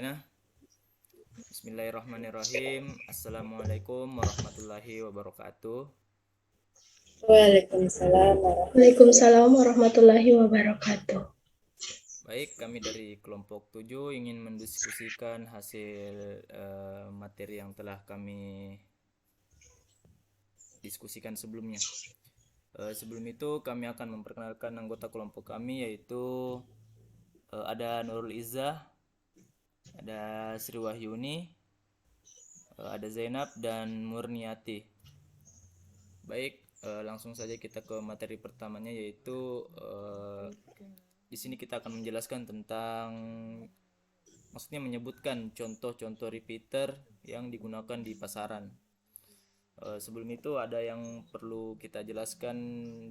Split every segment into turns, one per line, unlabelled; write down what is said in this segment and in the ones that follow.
Lena. Bismillahirrahmanirrahim. Assalamualaikum warahmatullahi wabarakatuh.
Waalaikumsalam warahmatullahi wabarakatuh.
Baik, kami dari kelompok 7 ingin mendiskusikan hasil materi yang telah kami diskusikan sebelumnya. Sebelum itu kami akan memperkenalkan anggota kelompok kami, yaitu ada Nurul Izzah, ada Sri Wahyuni, ada Zainab dan Murniati. Baik, langsung saja kita ke materi pertamanya, yaitu di sini kita akan menjelaskan tentang, maksudnya menyebutkan contoh-contoh repeater yang digunakan di pasaran. Sebelum itu ada yang perlu kita jelaskan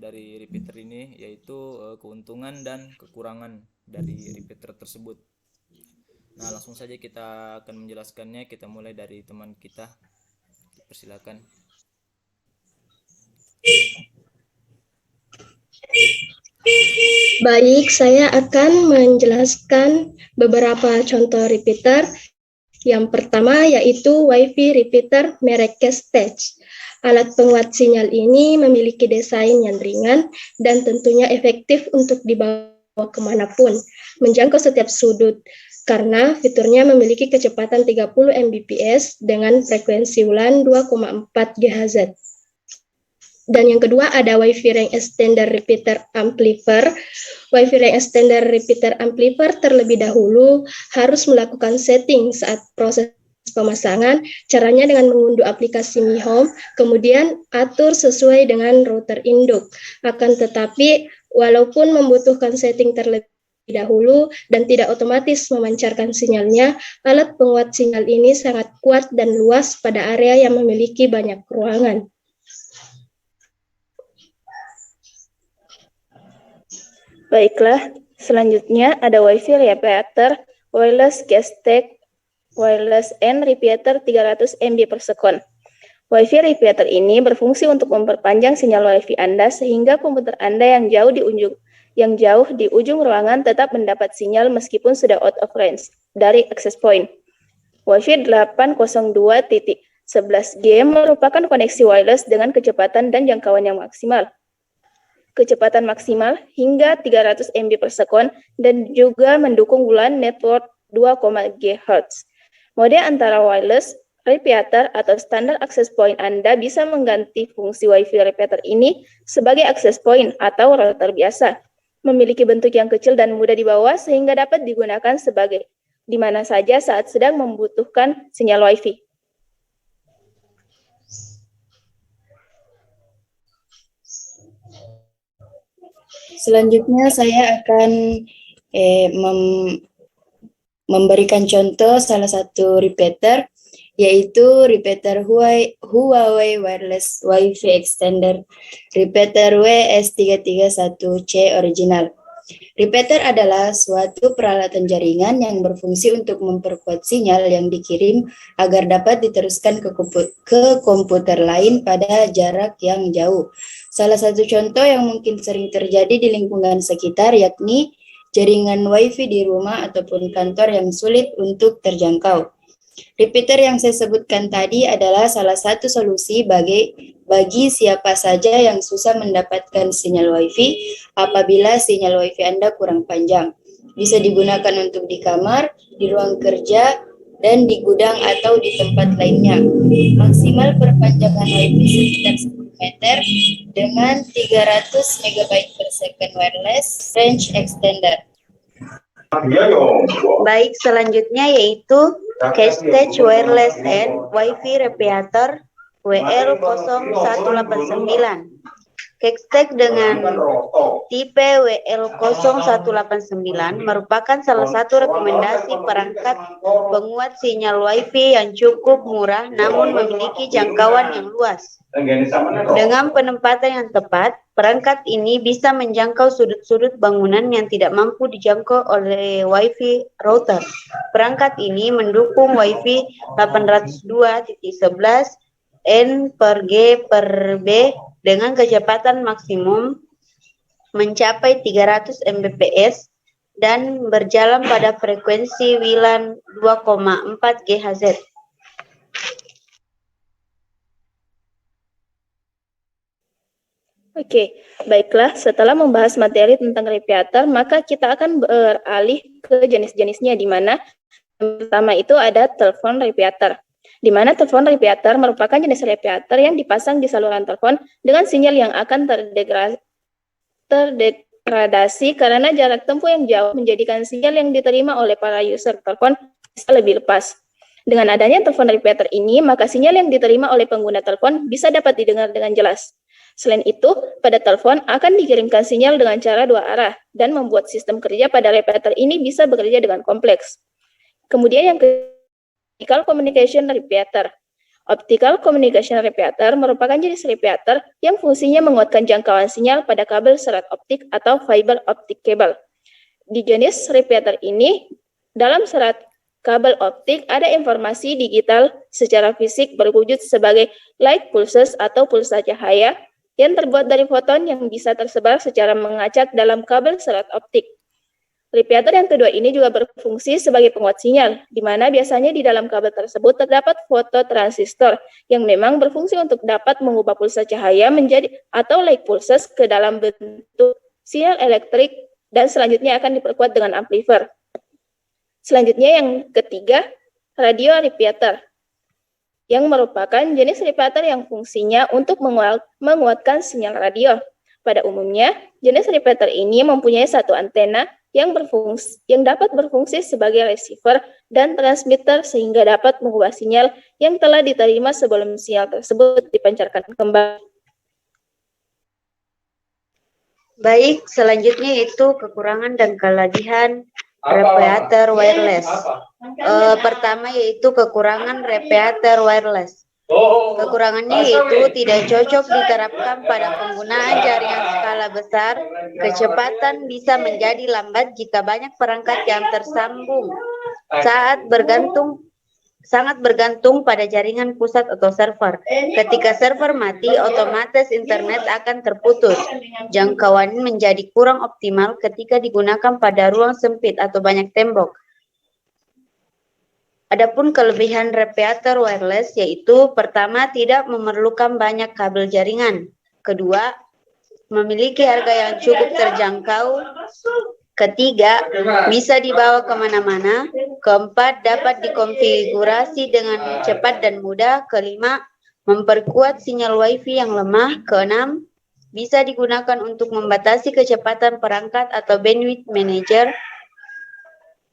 dari repeater ini, yaitu keuntungan dan kekurangan dari repeater tersebut. Nah, langsung saja kita akan menjelaskannya. Kita mulai dari teman kita. Persilakan.
Baik, saya akan menjelaskan beberapa contoh repeater. Yang pertama yaitu Wi-Fi repeater merek Kestage. Alat penguat sinyal ini memiliki desain yang ringan dan tentunya efektif untuk dibawa kemanapun, menjangkau setiap sudut, karena fiturnya memiliki kecepatan 30 Mbps dengan frekuensi WLAN 2,4 GHz. Dan yang kedua ada Wi-Fi Range Extender Repeater Amplifier. Wi-Fi Range Extender Repeater Amplifier terlebih dahulu harus melakukan setting saat proses pemasangan. Caranya dengan mengunduh aplikasi Mi Home, kemudian atur sesuai dengan router induk. Akan tetapi, walaupun membutuhkan setting terlebih dahulu dan tidak otomatis memancarkan sinyalnya, alat penguat sinyal ini sangat kuat dan luas pada area yang memiliki banyak ruangan. Baiklah, selanjutnya ada Wi-Fi repeater wireless Kestage wireless and repeater 300 MB per second. Wi-Fi repeater ini berfungsi untuk memperpanjang sinyal Wi-Fi Anda sehingga komputer Anda yang jauh di ujung ruangan tetap mendapat sinyal meskipun sudah out of range dari access point. Wi-Fi 802.11g merupakan koneksi wireless dengan kecepatan dan jangkauan yang maksimal. Kecepatan maksimal hingga 300 MB per second dan juga mendukung WLAN network 2, GHz. Mode antara wireless, repeater, atau standar access point Anda bisa mengganti fungsi Wi-Fi repeater ini sebagai access point atau router biasa. Memiliki bentuk yang kecil dan mudah dibawa sehingga dapat digunakan sebagai di mana saja saat sedang membutuhkan sinyal Wi-Fi.
Selanjutnya saya akan memberikan contoh salah satu repeater, yaitu repeater Huawei Wireless Wi-Fi Extender Repeater WS331C original. Repeater adalah suatu peralatan jaringan yang berfungsi untuk memperkuat sinyal yang dikirim agar dapat diteruskan ke komputer lain pada jarak yang jauh. Salah satu contoh yang mungkin sering terjadi di lingkungan sekitar yakni jaringan Wi-Fi di rumah ataupun kantor yang sulit untuk terjangkau. Repeater yang saya sebutkan tadi adalah salah satu solusi bagi siapa saja yang susah mendapatkan sinyal Wi-Fi apabila sinyal Wi-Fi Anda kurang panjang. Bisa digunakan untuk di kamar, di ruang kerja, dan di gudang atau di tempat lainnya. Maksimal perpanjangan Wi-Fi sekitar 10 meter dengan 300 MB per second wireless range extender.
Baik, selanjutnya yaitu Kestage Wireless and Wi-Fi Repeater WL0189. Kestage dengan tipe WL0189 merupakan salah satu rekomendasi perangkat penguat sinyal Wi-Fi yang cukup murah namun memiliki jangkauan yang luas. Dengan penempatan yang tepat, perangkat ini bisa menjangkau sudut-sudut bangunan yang tidak mampu dijangkau oleh Wi-Fi router. Perangkat ini mendukung Wi-Fi 802.11 N per G per B dengan kecepatan maksimum mencapai 300 Mbps dan berjalan pada frekuensi WLAN 2,4 GHz.
Oke, baiklah. Setelah membahas materi tentang repeater, maka kita akan beralih ke jenis-jenisnya, di mana yang pertama itu ada telepon repeater, di mana telepon repeater merupakan jenis repeater yang dipasang di saluran telepon dengan sinyal yang akan terdegradasi karena jarak tempuh yang jauh menjadikan sinyal yang diterima oleh para user telepon bisa lebih lepas. Dengan adanya telepon repeater ini, maka sinyal yang diterima oleh pengguna telepon bisa dapat didengar dengan jelas. Selain itu, pada telepon akan dikirimkan sinyal dengan cara dua arah dan membuat sistem kerja pada repeater ini bisa bekerja dengan kompleks. Kemudian yang ketiga, optical communication repeater. Optical communication repeater merupakan jenis repeater yang fungsinya menguatkan jangkauan sinyal pada kabel serat optik atau fiber optic cable. Di jenis repeater ini, dalam serat kabel optik ada informasi digital secara fisik berwujud sebagai light pulses atau pulsa cahaya yang terbuat dari foton yang bisa tersebar secara mengacak dalam kabel serat optik. Repeater yang kedua ini juga berfungsi sebagai penguat sinyal, di mana biasanya di dalam kabel tersebut terdapat fototransistor yang memang berfungsi untuk dapat mengubah pulsa cahaya menjadi atau light pulses ke dalam bentuk sinyal elektrik dan selanjutnya akan diperkuat dengan amplifier. Selanjutnya yang ketiga, radio repeater, yang merupakan jenis repeater yang fungsinya untuk menguatkan sinyal radio. Pada umumnya, jenis repeater ini mempunyai satu antena yang dapat berfungsi sebagai receiver dan transmitter sehingga dapat mengubah sinyal yang telah diterima sebelum sinyal tersebut dipancarkan kembali.
Baik, selanjutnya itu kekurangan dan kelebihan repeater wireless. Pertama yaitu kekurangan repeater wireless. Kekurangannya yaitu tidak cocok diterapkan pada penggunaan jaringan skala besar. Kecepatan bisa menjadi lambat jika banyak perangkat yang tersambung. Sangat bergantung pada jaringan pusat atau server. Ketika server mati, otomatis internet akan terputus. Jangkauan menjadi kurang optimal ketika digunakan pada ruang sempit atau banyak tembok. Adapun kelebihan repeater wireless yaitu pertama, tidak memerlukan banyak kabel jaringan. Kedua, memiliki harga yang cukup terjangkau. Ketiga, bisa dibawa kemana-mana. Keempat, dapat dikonfigurasi dengan cepat dan mudah. Kelima, memperkuat sinyal WiFi yang lemah. Keenam, bisa digunakan untuk membatasi kecepatan perangkat atau bandwidth manager.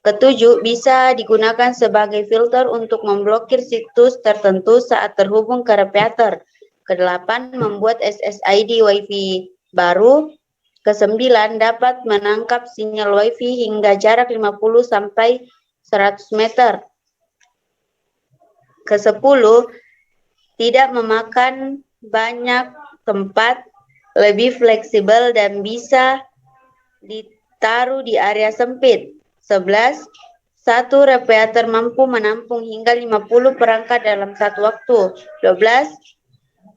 Ketujuh, bisa digunakan sebagai filter untuk memblokir situs tertentu saat terhubung ke repeater. Kedelapan, membuat SSID WiFi baru. Kesembilan, dapat menangkap sinyal WiFi hingga jarak 50 sampai 100 meter. Kesepuluh, tidak memakan banyak tempat, lebih fleksibel dan bisa ditaruh di area sempit. 11, satu repeater mampu menampung hingga 50 perangkat dalam satu waktu. 12,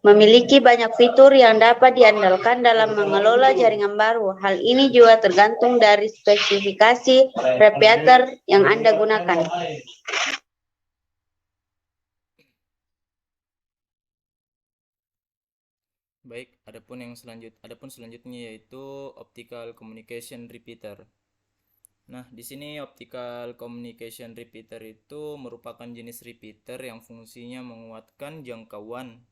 memiliki banyak fitur yang dapat diandalkan dalam mengelola jaringan baru. Hal ini juga tergantung dari spesifikasi repeater yang Anda gunakan.
Baik, adapun selanjutnya yaitu optical communication repeater. Nah, di sini optical communication repeater itu merupakan jenis repeater yang fungsinya menguatkan jangkauan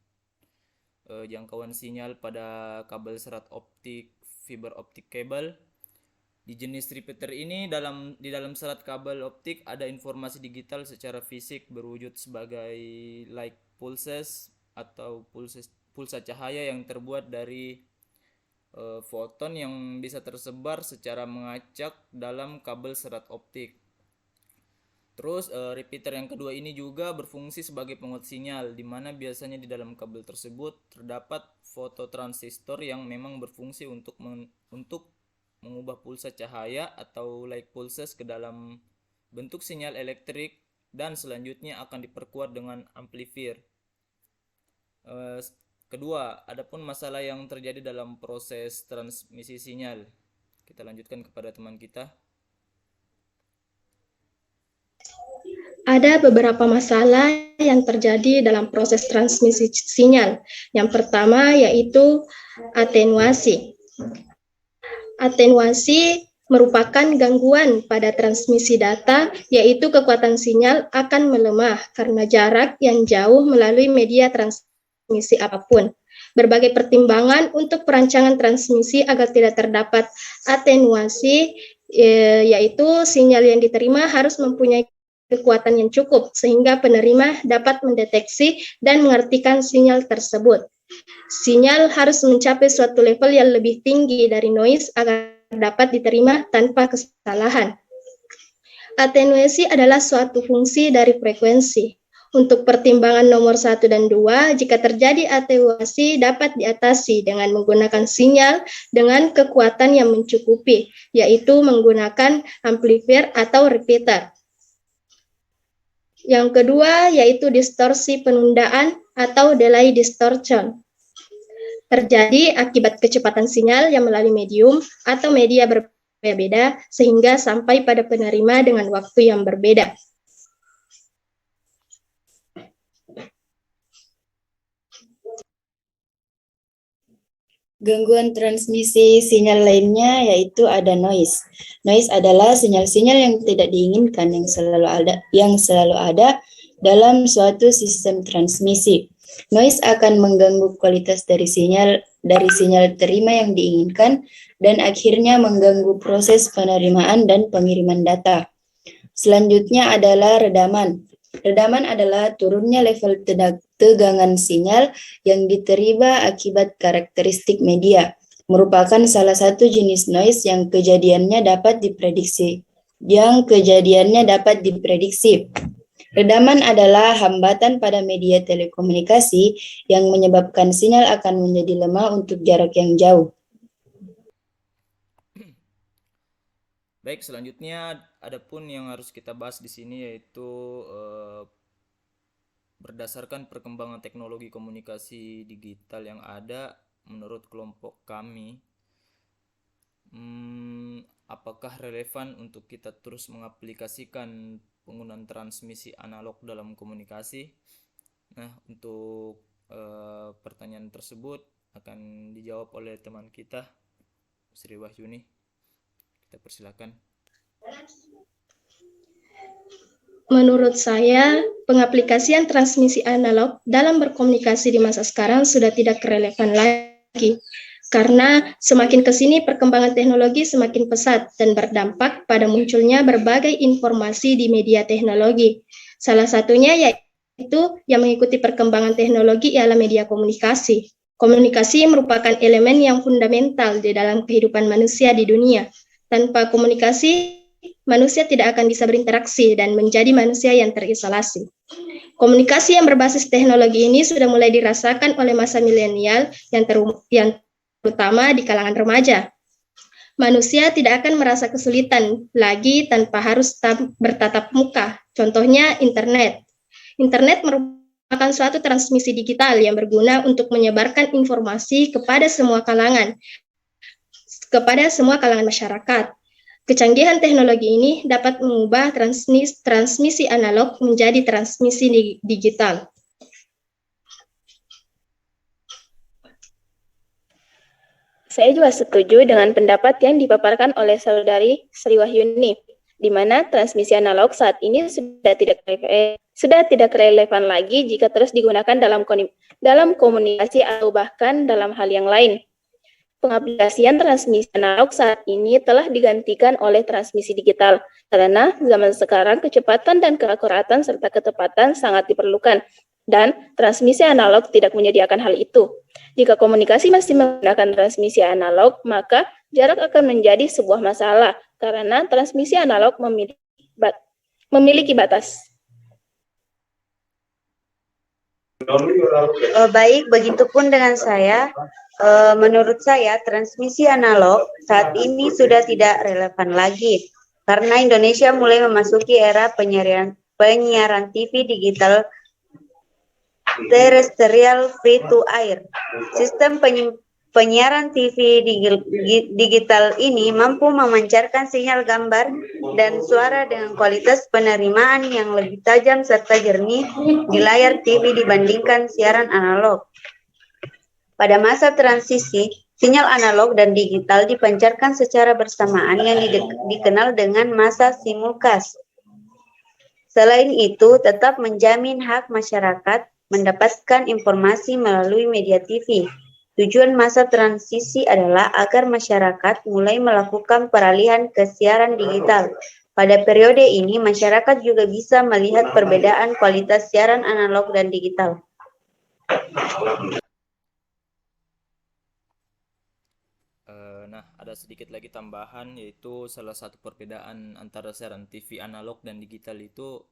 sinyal pada kabel serat optik, fiber optic cable. Di jenis repeater ini di dalam serat kabel optik ada informasi digital secara fisik berwujud sebagai light pulses atau pulsa cahaya yang terbuat dari foton yang bisa tersebar secara mengacak dalam kabel serat optik. Terus repeater yang kedua ini juga berfungsi sebagai penguat sinyal, di mana biasanya di dalam kabel tersebut terdapat fototransistor yang memang berfungsi untuk mengubah pulsa cahaya atau light pulses ke dalam bentuk sinyal elektrik dan selanjutnya akan diperkuat dengan amplifier. Kedua, adapun masalah yang terjadi dalam proses transmisi sinyal. Kita lanjutkan kepada teman kita.
Ada beberapa masalah yang terjadi dalam proses transmisi sinyal. Yang pertama yaitu atenuasi. Atenuasi merupakan gangguan pada transmisi data, yaitu kekuatan sinyal akan melemah karena jarak yang jauh melalui media transmisi apapun. Berbagai pertimbangan untuk perancangan transmisi agar tidak terdapat atenuasi, yaitu sinyal yang diterima harus mempunyai kekuatan yang cukup sehingga penerima dapat mendeteksi dan mengartikan sinyal tersebut. Sinyal harus mencapai suatu level yang lebih tinggi dari noise agar dapat diterima tanpa kesalahan. Atenuasi adalah suatu fungsi dari frekuensi. Untuk pertimbangan nomor 1 dan 2, jika terjadi atenuasi dapat diatasi dengan menggunakan sinyal dengan kekuatan yang mencukupi, yaitu menggunakan amplifier atau repeater. Yang kedua yaitu distorsi penundaan atau delay distortion. Terjadi akibat kecepatan sinyal yang melalui medium atau media berbeda sehingga sampai pada penerima dengan waktu yang berbeda.
Gangguan transmisi sinyal lainnya yaitu ada noise. Noise adalah sinyal-sinyal yang tidak diinginkan yang selalu ada dalam suatu sistem transmisi. Noise akan mengganggu kualitas dari sinyal terima yang diinginkan dan akhirnya mengganggu proses penerimaan dan pengiriman data. Selanjutnya adalah redaman. Redaman adalah turunnya level tegangan sinyal yang diterima akibat karakteristik media, merupakan salah satu jenis noise yang kejadiannya dapat diprediksi. Redaman adalah hambatan pada media telekomunikasi yang menyebabkan sinyal akan menjadi lemah untuk jarak yang jauh.
Baik, selanjutnya adapun yang harus kita bahas di sini yaitu berdasarkan perkembangan teknologi komunikasi digital yang ada menurut kelompok kami, apakah relevan untuk kita terus mengaplikasikan penggunaan transmisi analog dalam komunikasi? Nah, untuk pertanyaan tersebut akan dijawab oleh teman kita, Sri Wahyuni. Kita persilakan.
Menurut saya, pengaplikasian transmisi analog dalam berkomunikasi di masa sekarang sudah tidak relevan lagi. Karena semakin ke sini perkembangan teknologi semakin pesat dan berdampak pada munculnya berbagai informasi di media teknologi. Salah satunya yaitu yang mengikuti perkembangan teknologi ialah media komunikasi. Komunikasi merupakan elemen yang fundamental di dalam kehidupan manusia di dunia. Tanpa komunikasi, manusia tidak akan bisa berinteraksi dan menjadi manusia yang terisolasi. Komunikasi yang berbasis teknologi ini sudah mulai dirasakan oleh masa milenial yang terutama di kalangan remaja. Manusia tidak akan merasa kesulitan lagi tanpa harus bertatap muka. Contohnya internet. Internet merupakan suatu transmisi digital yang berguna untuk menyebarkan informasi kepada semua kalangan masyarakat. Kecanggihan teknologi ini dapat mengubah transmisi analog menjadi transmisi digital.
Saya juga setuju dengan pendapat yang dipaparkan oleh saudari Sri Wahyuni, di mana transmisi analog saat ini sudah tidak relevan lagi jika terus digunakan dalam komunikasi atau bahkan dalam hal yang lain. Pengaplikasian transmisi analog saat ini telah digantikan oleh transmisi digital, karena zaman sekarang kecepatan dan keakuratan serta ketepatan sangat diperlukan, dan transmisi analog tidak menyediakan hal itu. Jika komunikasi masih menggunakan transmisi analog, maka jarak akan menjadi sebuah masalah, karena transmisi analog memiliki batas.
Baik, begitupun dengan saya. Menurut saya, transmisi analog saat ini sudah tidak relevan lagi karena Indonesia mulai memasuki era penyiaran TV digital terestrial free to air. Sistem Penyiaran TV digital ini mampu memancarkan sinyal gambar dan suara dengan kualitas penerimaan yang lebih tajam serta jernih di layar TV dibandingkan siaran analog. Pada masa transisi, sinyal analog dan digital dipancarkan secara bersamaan yang dikenal dengan masa simulcast. Selain itu, tetap menjamin hak masyarakat mendapatkan informasi melalui media TV. Tujuan masa transisi adalah agar masyarakat mulai melakukan peralihan ke siaran digital. Pada periode ini, masyarakat juga bisa melihat perbedaan kualitas siaran analog dan digital.
Nah, ada sedikit lagi tambahan, yaitu salah satu perbedaan antara siaran TV analog dan digital itu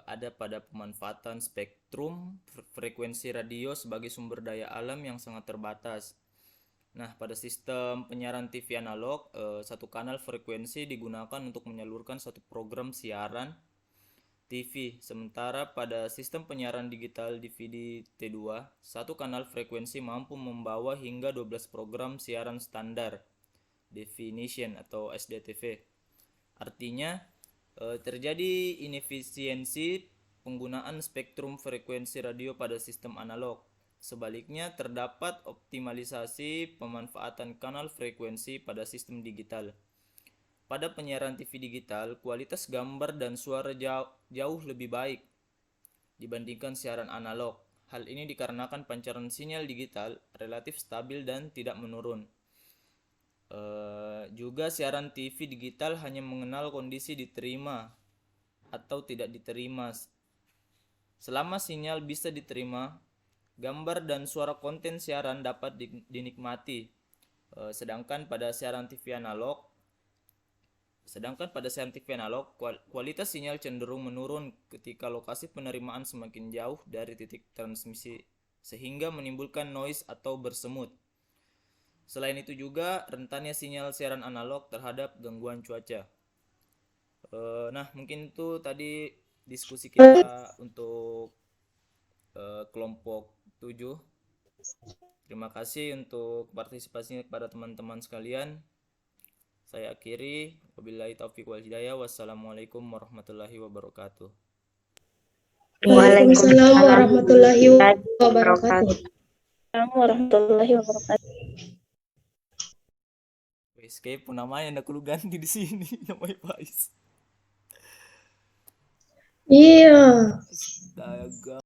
ada pada pemanfaatan spektrum frekuensi radio sebagai sumber daya alam yang sangat terbatas. Nah, pada sistem penyiaran TV analog, satu kanal frekuensi digunakan untuk menyalurkan satu program siaran TV. Sementara pada sistem penyiaran digital DVD T2, satu kanal frekuensi mampu membawa hingga 12 program siaran standar definition atau SDTV. Artinya, terjadi inefisiensi penggunaan spektrum frekuensi radio pada sistem analog. Sebaliknya, terdapat optimalisasi pemanfaatan kanal frekuensi pada sistem digital. Pada penyiaran TV digital, kualitas gambar dan suara jauh lebih baik dibandingkan siaran analog. Hal ini dikarenakan pancaran sinyal digital relatif stabil dan tidak menurun. Juga siaran TV digital hanya mengenal kondisi diterima atau tidak diterima. Selama sinyal bisa diterima, gambar dan suara konten siaran dapat dinikmati. Sedangkan pada siaran TV analog, kualitas sinyal cenderung menurun ketika lokasi penerimaan semakin jauh dari titik transmisi, sehingga menimbulkan noise atau bersemut. Selain itu juga rentannya sinyal siaran analog terhadap gangguan cuaca. Nah, mungkin itu tadi diskusi kita untuk kelompok 7. Terima kasih untuk partisipasinya kepada teman-teman sekalian. Saya akhiri, wabillahi taufiq wal hidayah. Wassalamualaikum warahmatullahi wabarakatuh.
Waalaikumsalam warahmatullahi wabarakatuh.
Assalamualaikum warahmatullahi wabarakatuh.
Escape namanya aku lu ganti di sini namanya Faiz.
Iya.
Astaga.